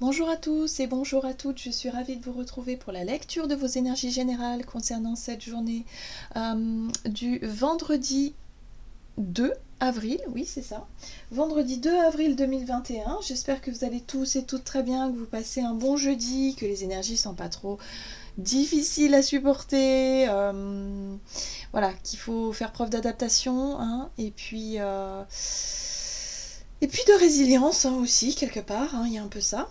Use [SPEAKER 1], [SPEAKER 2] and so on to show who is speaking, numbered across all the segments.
[SPEAKER 1] Bonjour à tous et bonjour à toutes, je suis ravie de vous retrouver pour la lecture de vos énergies générales concernant cette journée du vendredi 2 avril, oui c'est ça, vendredi 2 avril 2021. J'espère que vous allez tous et toutes très bien, que vous passez un bon jeudi, que les énergies ne sont pas trop difficiles à supporter, voilà, qu'il faut faire preuve d'adaptation, hein, et puis de résilience hein, aussi, quelque part, hein, il y a un peu ça.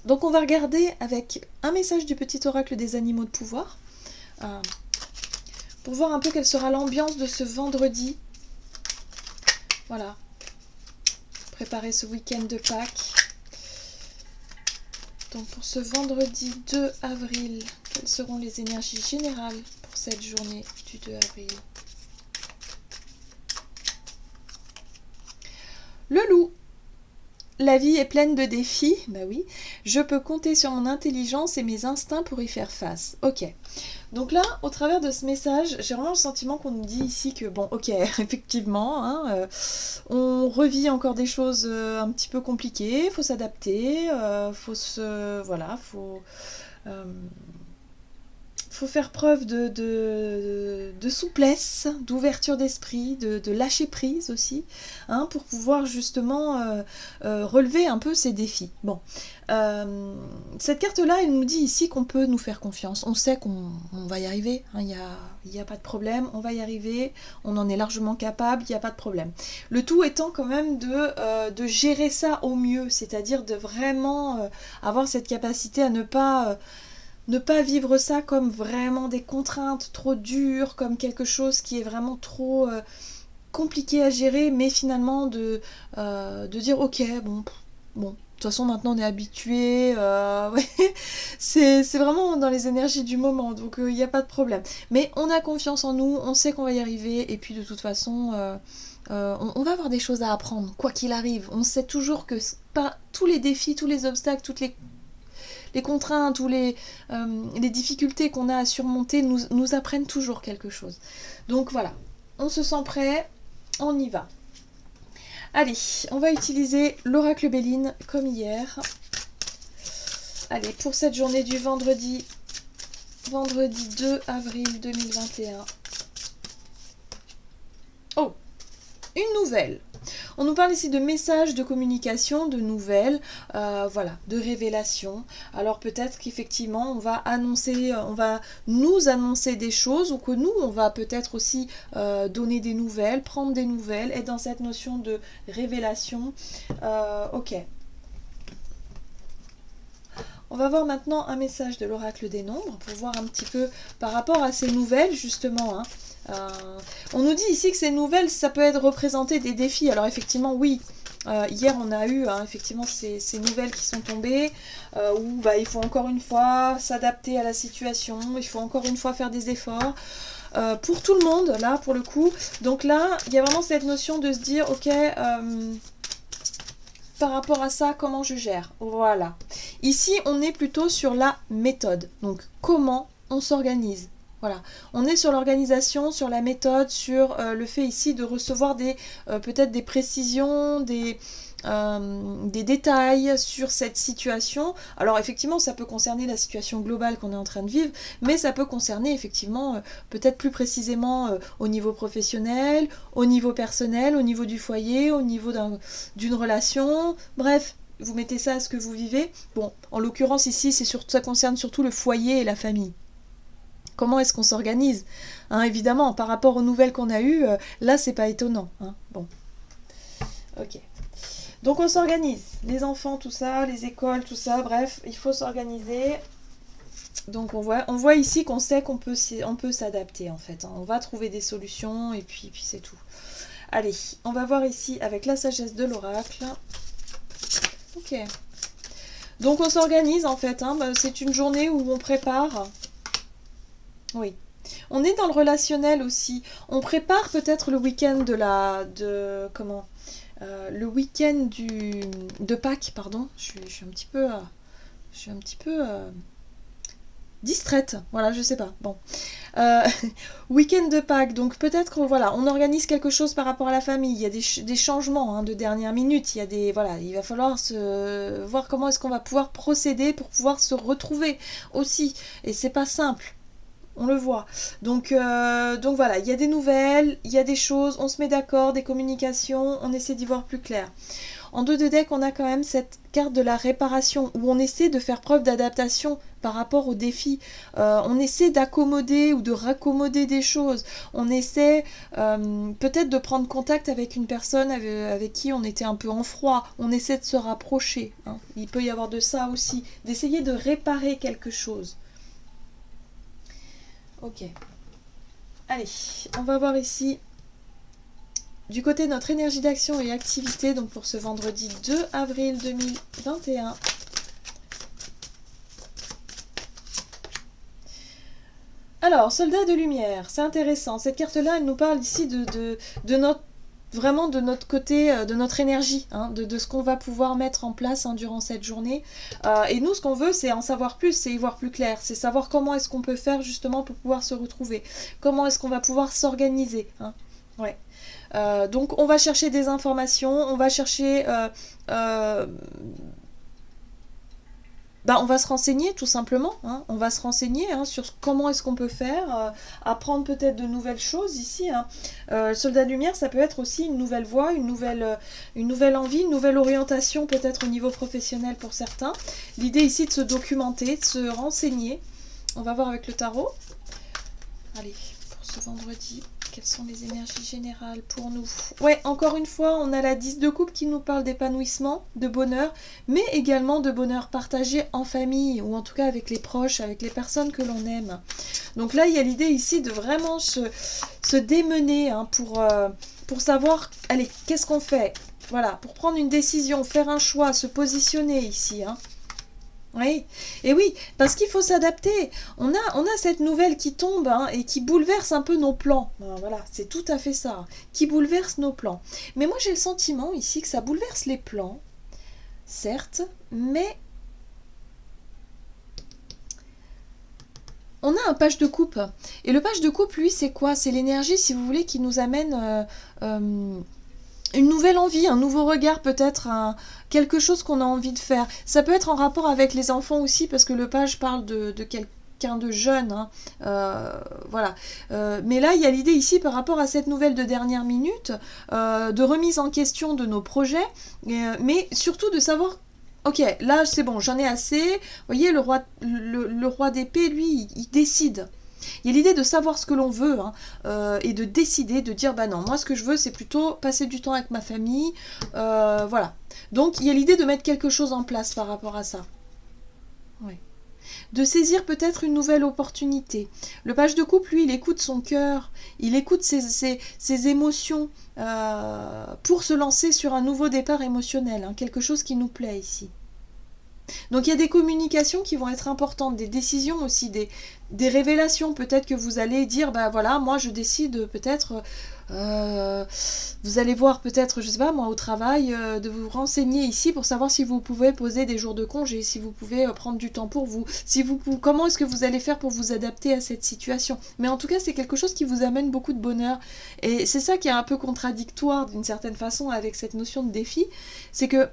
[SPEAKER 1] Donc on va regarder avec un message du petit oracle des animaux de pouvoir euh, pour voir un peu quelle sera l'ambiance de ce vendredi. Voilà, préparer ce week-end de Pâques. Donc pour ce vendredi 2 avril, quelles seront les énergies générales pour cette journée du 2 avril? Le loup. La vie est pleine de défis, bah oui. Je peux compter sur mon intelligence et mes instincts pour y faire face. Ok. Donc là, au travers de ce message, j'ai vraiment le sentiment qu'on nous dit ici que, bon, ok, effectivement, hein, on revit encore des choses un petit peu compliquées, il faut s'adapter, euh, faut faire preuve de souplesse, d'ouverture d'esprit, de lâcher prise aussi, hein, pour pouvoir justement relever un peu ces défis. Bon, cette carte-là, elle nous dit ici qu'on peut nous faire confiance. On sait qu'on va y arriver, hein, il n'y a pas de problème, on va y arriver, on en est largement capable, il n'y a pas de problème. Le tout étant quand même de gérer ça au mieux, c'est-à-dire de vraiment avoir cette capacité à ne pas vivre ça comme vraiment des contraintes trop dures, comme quelque chose qui est vraiment trop compliqué à gérer, mais finalement de dire ok, bon, de toute façon maintenant on est habitué, ouais. C'est vraiment dans les énergies du moment, donc il n'y a pas de problème. Mais on a confiance en nous, on sait qu'on va y arriver, et puis de toute façon... on va avoir des choses à apprendre, quoi qu'il arrive. On sait toujours que pas tous les défis, tous les obstacles, toutes les contraintes ou les difficultés qu'on a à surmonter nous apprennent toujours quelque chose. Donc voilà, on se sent prêt, on y va. Allez, on va utiliser l'oracle Béline comme hier. Allez, pour cette journée du vendredi 2 avril 2021. Oh, une nouvelle. On nous parle ici de messages, de communication, de nouvelles, voilà, de révélations. Alors peut-être qu'effectivement on va nous annoncer des choses, ou que nous on va peut-être aussi donner des nouvelles, prendre des nouvelles, être dans cette notion de révélation. Ok. On va voir maintenant un message de l'oracle des nombres pour voir un petit peu par rapport à ces nouvelles justement, hein. On nous dit ici que ces nouvelles, ça peut être représenté des défis. Alors effectivement, oui, hier on a eu effectivement ces nouvelles qui sont tombées, où il faut encore une fois s'adapter à la situation, il faut encore une fois faire des efforts. Pour tout le monde, là, pour le coup. Donc là, il y a vraiment cette notion de se dire, ok... par rapport à ça, comment je gère? Voilà. Ici, on est plutôt sur la méthode. Donc, comment on s'organise? Voilà. On est sur l'organisation, sur la méthode, sur le fait ici de recevoir peut-être des précisions, des détails sur cette situation. Alors effectivement, ça peut concerner la situation globale qu'on est en train de vivre, mais ça peut concerner effectivement peut-être plus précisément au niveau professionnel, au niveau personnel, au niveau du foyer, au niveau d'une relation, bref. Vous mettez ça à ce que vous vivez. Bon, en l'occurrence ici, ça concerne surtout le foyer et la famille. Comment est-ce qu'on s'organise, hein, évidemment, par rapport aux nouvelles qu'on a eues, là, c'est pas étonnant, hein. Bon, ok. Donc on s'organise, les enfants, tout ça, les écoles, tout ça, bref, il faut s'organiser. Donc on voit ici qu'on sait qu'on peut s'adapter en fait, hein. On va trouver des solutions et puis c'est tout. Allez, on va voir ici avec la sagesse de l'oracle. Ok. Donc on s'organise en fait, hein. C'est une journée où on prépare. Oui. On est dans le relationnel aussi. On prépare peut-être le week-end le week-end de Pâques, pardon. Je suis un petit peu distraite, voilà, je sais pas, bon. Euh, Week-end de Pâques, donc peut-être que voilà, on organise quelque chose par rapport à la famille, il y a des changements hein, de dernière minute, il y a des voilà, il va falloir voir comment est-ce qu'on va pouvoir procéder pour pouvoir se retrouver aussi, et c'est pas simple. On le voit. Donc voilà, il y a des nouvelles, il y a des choses, on se met d'accord, des communications, on essaie d'y voir plus clair. En dos de deck, on a quand même cette carte de la réparation où on essaie de faire preuve d'adaptation par rapport aux défis. On essaie d'accommoder ou de raccommoder des choses. On essaie peut-être de prendre contact avec une personne avec qui on était un peu en froid. On essaie de se rapprocher. Hein. Il peut y avoir de ça aussi, d'essayer de réparer quelque chose. Ok. Allez, on va voir ici du côté de notre énergie d'action et activité, donc pour ce vendredi 2 avril 2021. Alors, soldat de lumière, c'est intéressant. Cette carte-là, elle nous parle ici de notre vraiment de notre côté, de notre énergie, hein, de ce qu'on va pouvoir mettre en place hein, durant cette journée. Et nous, ce qu'on veut, c'est en savoir plus, c'est y voir plus clair, c'est savoir comment est-ce qu'on peut faire justement pour pouvoir se retrouver, comment est-ce qu'on va pouvoir s'organiser. Hein. Ouais. Donc on va chercher des informations, on va chercher on va se renseigner tout simplement, hein. On va se renseigner hein, sur comment est-ce qu'on peut faire, apprendre peut-être de nouvelles choses ici. Hein. Soldat de lumière, ça peut être aussi une nouvelle voie, une nouvelle envie, une nouvelle orientation peut-être au niveau professionnel pour certains. L'idée ici de se documenter, de se renseigner. On va voir avec le tarot. Allez, pour ce vendredi, quelles sont les énergies générales pour nous? Ouais, encore une fois, on a la 10 de coupe qui nous parle d'épanouissement, de bonheur, mais également de bonheur partagé en famille, ou en tout cas avec les proches, avec les personnes que l'on aime. Donc là, il y a l'idée ici de vraiment se démener hein, pour savoir, allez, qu'est-ce qu'on fait? Voilà, pour prendre une décision, faire un choix, se positionner ici. Hein. Oui, et oui, parce qu'il faut s'adapter. On a cette nouvelle qui tombe hein, et qui bouleverse un peu nos plans. Ben, voilà, c'est tout à fait ça, qui bouleverse nos plans. Mais moi j'ai le sentiment ici que ça bouleverse les plans, certes, mais on a un page de coupe. Et le page de coupe, lui, c'est quoi? C'est l'énergie, si vous voulez, qui nous amène une nouvelle envie, un nouveau regard peut-être, quelque chose qu'on a envie de faire. Ça peut être en rapport avec les enfants aussi, parce que le page parle de quelqu'un de jeune. Hein. Voilà. Mais là, il y a l'idée ici par rapport à cette nouvelle de dernière minute, de remise en question de nos projets, mais surtout de savoir. Ok, là c'est bon, j'en ai assez. Vous voyez, le roi d'épée, lui, il décide. Il y a l'idée de savoir ce que l'on veut hein, et de décider, de dire bah non, moi ce que je veux c'est plutôt passer du temps avec ma famille, voilà. Donc il y a l'idée de mettre quelque chose en place par rapport à ça. Ouais. De saisir peut-être une nouvelle opportunité. Le page de couple, lui, il écoute son cœur, il écoute ses émotions pour se lancer sur un nouveau départ émotionnel, hein, quelque chose qui nous plaît ici. Donc il y a des communications qui vont être importantes, des décisions aussi, des révélations. Peut-être que vous allez dire, bah voilà, moi je décide peut-être, vous allez voir peut-être, je sais pas, moi au travail, de vous renseigner ici pour savoir si vous pouvez poser des jours de congé, si vous pouvez prendre du temps pour vous, comment est-ce que vous allez faire pour vous adapter à cette situation. Mais en tout cas, c'est quelque chose qui vous amène beaucoup de bonheur. Et c'est ça qui est un peu contradictoire d'une certaine façon avec cette notion de défi, c'est que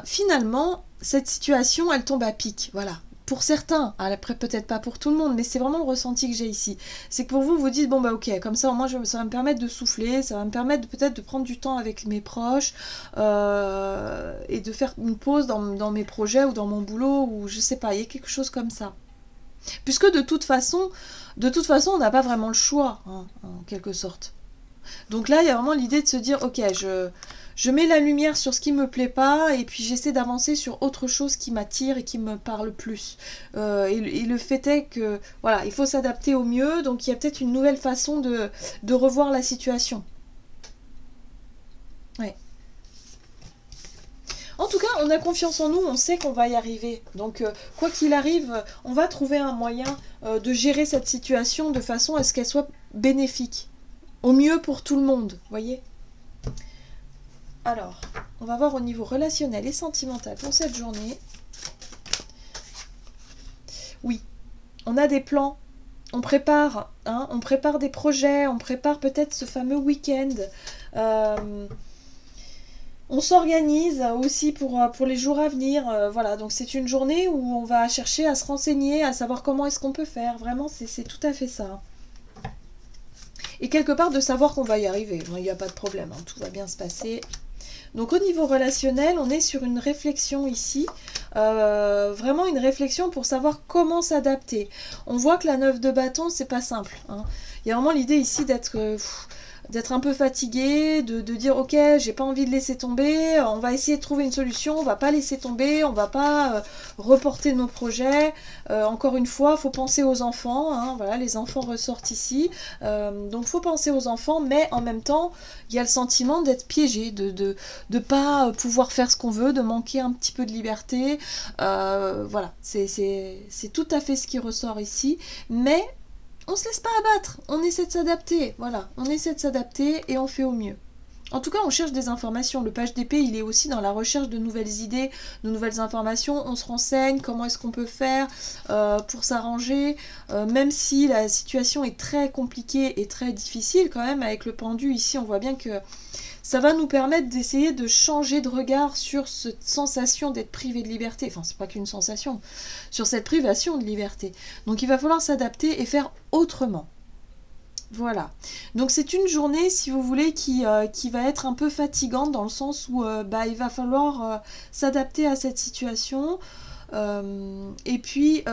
[SPEAKER 1] finalement, cette situation, elle tombe à pic. Voilà. Pour certains, après peut-être pas pour tout le monde, mais c'est vraiment le ressenti que j'ai ici. C'est que pour vous, vous dites, bon bah ok, comme ça au moins ça va me permettre de souffler, ça va me permettre peut-être de prendre du temps avec mes proches et de faire une pause dans mes projets ou dans mon boulot, ou je sais pas, il y a quelque chose comme ça. Puisque de toute façon, on n'a pas vraiment le choix, hein, en quelque sorte. Donc là, il y a vraiment l'idée de se dire, ok, je mets la lumière sur ce qui me plaît pas et puis j'essaie d'avancer sur autre chose qui m'attire et qui me parle plus. Et le fait est que, voilà, il faut s'adapter au mieux, donc il y a peut-être une nouvelle façon de revoir la situation. Ouais. En tout cas, on a confiance en nous, on sait qu'on va y arriver. Donc, quoi qu'il arrive, on va trouver un moyen de gérer cette situation de façon à ce qu'elle soit bénéfique. Au mieux pour tout le monde, voyez. Alors, on va voir au niveau relationnel et sentimental pour cette journée. oui, on a des plans, on prépare, hein, on prépare des projets, on prépare peut-être ce fameux week-end. On s'organise aussi pour les jours à venir. Voilà, donc c'est une journée où on va chercher à se renseigner, à savoir comment est-ce qu'on peut faire. Vraiment, c'est tout à fait ça. Et quelque part de savoir qu'on va y arriver. Il n'y a pas de problème, hein, tout va bien se passer. Donc au niveau relationnel, on est sur une réflexion ici, vraiment une réflexion pour savoir comment s'adapter. On voit que la 9 de bâton, c'est pas simple, hein. Il y a vraiment l'idée ici d'être un peu fatigué, de dire ok, j'ai pas envie de laisser tomber, on va essayer de trouver une solution, on va pas laisser tomber, on va pas reporter nos projets. Encore une fois, faut penser aux enfants, hein, voilà, les enfants ressortent ici, donc faut penser aux enfants, mais en même temps, il y a le sentiment d'être piégé, de pas pouvoir faire ce qu'on veut, de manquer un petit peu de liberté. Voilà, c'est tout à fait ce qui ressort ici, mais on se laisse pas abattre, on essaie de s'adapter, voilà, on essaie de s'adapter et on fait au mieux. En tout cas, on cherche des informations. Le page d'épée, il est aussi dans la recherche de nouvelles idées, de nouvelles informations. On se renseigne, comment est-ce qu'on peut faire pour s'arranger. Même si la situation est très compliquée et très difficile quand même, avec le pendu ici, on voit bien que ça va nous permettre d'essayer de changer de regard sur cette sensation d'être privé de liberté. Enfin, c'est pas qu'une sensation, sur cette privation de liberté. Donc il va falloir s'adapter et faire autrement. Voilà. Donc c'est une journée, si vous voulez, qui va être un peu fatigante dans le sens où il va falloir s'adapter à cette situation. Et puis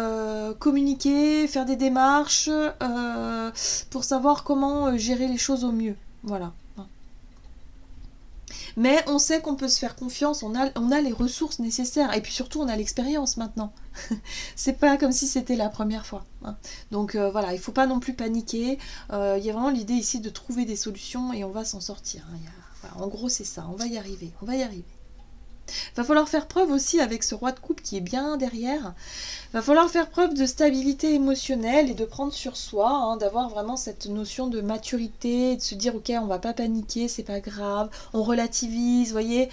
[SPEAKER 1] communiquer, faire des démarches pour savoir comment gérer les choses au mieux. Voilà. Mais on sait qu'on peut se faire confiance, on a les ressources nécessaires. Et puis surtout, on a l'expérience maintenant. C'est pas comme si c'était la première fois, hein. Donc voilà, il faut pas non plus paniquer. Il y a vraiment l'idée ici de trouver des solutions et on va s'en sortir, hein. Voilà, en gros, c'est ça, on va y arriver, on va y arriver. Va falloir faire preuve aussi avec ce roi de coupe qui est bien derrière. Va falloir faire preuve de stabilité émotionnelle et de prendre sur soi, hein, d'avoir vraiment cette notion de maturité, de se dire ok, on va pas paniquer, c'est pas grave, on relativise, vous voyez,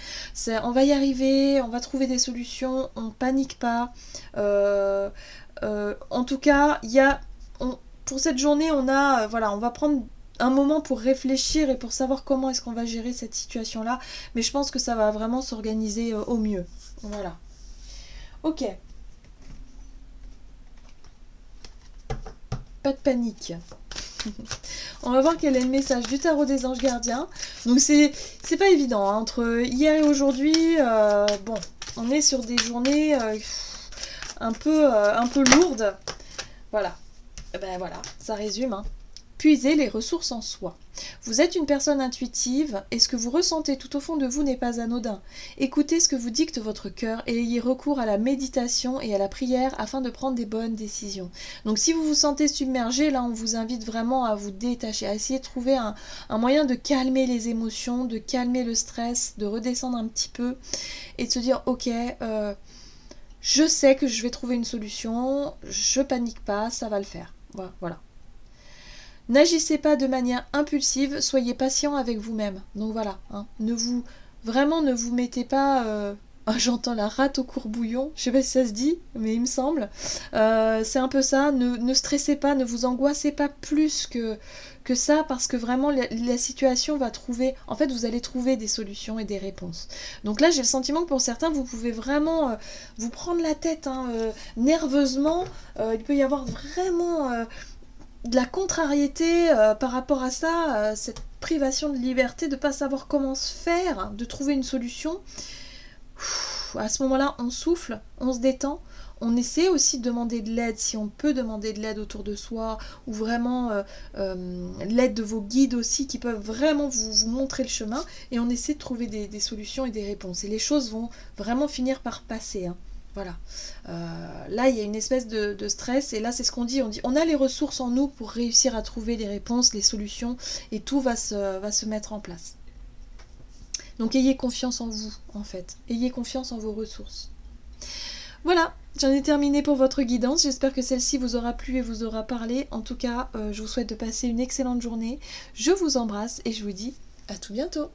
[SPEAKER 1] on va y arriver, on va trouver des solutions, on panique pas. En tout cas, pour cette journée, on va prendre un moment pour réfléchir et pour savoir comment est-ce qu'on va gérer cette situation-là. Mais je pense que ça va vraiment s'organiser au mieux. Voilà. Ok. Pas de panique. On va voir quel est le message du tarot des anges gardiens. Donc c'est pas évident, hein. Entre hier et aujourd'hui, on est sur des journées un peu lourdes. Voilà. Ben voilà, ça résume, hein. Puisez les ressources en soi. Vous êtes une personne intuitive et ce que vous ressentez tout au fond de vous n'est pas anodin. Écoutez ce que vous dicte votre cœur et ayez recours à la méditation et à la prière afin de prendre des bonnes décisions. Donc si vous vous sentez submergé, là on vous invite vraiment à vous détacher, à essayer de trouver un moyen de calmer les émotions, de calmer le stress, de redescendre un petit peu et de se dire ok, je sais que je vais trouver une solution, je panique pas, ça va le faire. Voilà. N'agissez pas de manière impulsive, soyez patient avec vous-même. Donc voilà, hein, ne vous mettez pas... j'entends la rate au courbouillon, je sais pas si ça se dit, mais il me semble. C'est un peu ça, ne stressez pas, ne vous angoissez pas plus que ça, parce que vraiment la situation va trouver... En fait, vous allez trouver des solutions et des réponses. Donc là, j'ai le sentiment que pour certains, vous pouvez vraiment vous prendre la tête, hein, nerveusement. Il peut y avoir vraiment... de la contrariété par rapport à ça, cette privation de liberté, de ne pas savoir comment se faire, de trouver une solution. À ce moment-là, on souffle, on se détend, on essaie aussi de demander de l'aide, si on peut demander de l'aide autour de soi, ou vraiment l'aide de vos guides aussi, qui peuvent vraiment vous montrer le chemin, et on essaie de trouver des solutions et des réponses. Et les choses vont vraiment finir par passer, hein. Voilà. Là, il y a une espèce de stress, et là, c'est ce qu'on dit. On dit, on a les ressources en nous pour réussir à trouver les réponses, les solutions, et tout va se mettre en place. Donc, ayez confiance en vous, en fait. Ayez confiance en vos ressources. Voilà, j'en ai terminé pour votre guidance. J'espère que celle-ci vous aura plu et vous aura parlé. En tout cas, je vous souhaite de passer une excellente journée. Je vous embrasse et je vous dis à tout bientôt.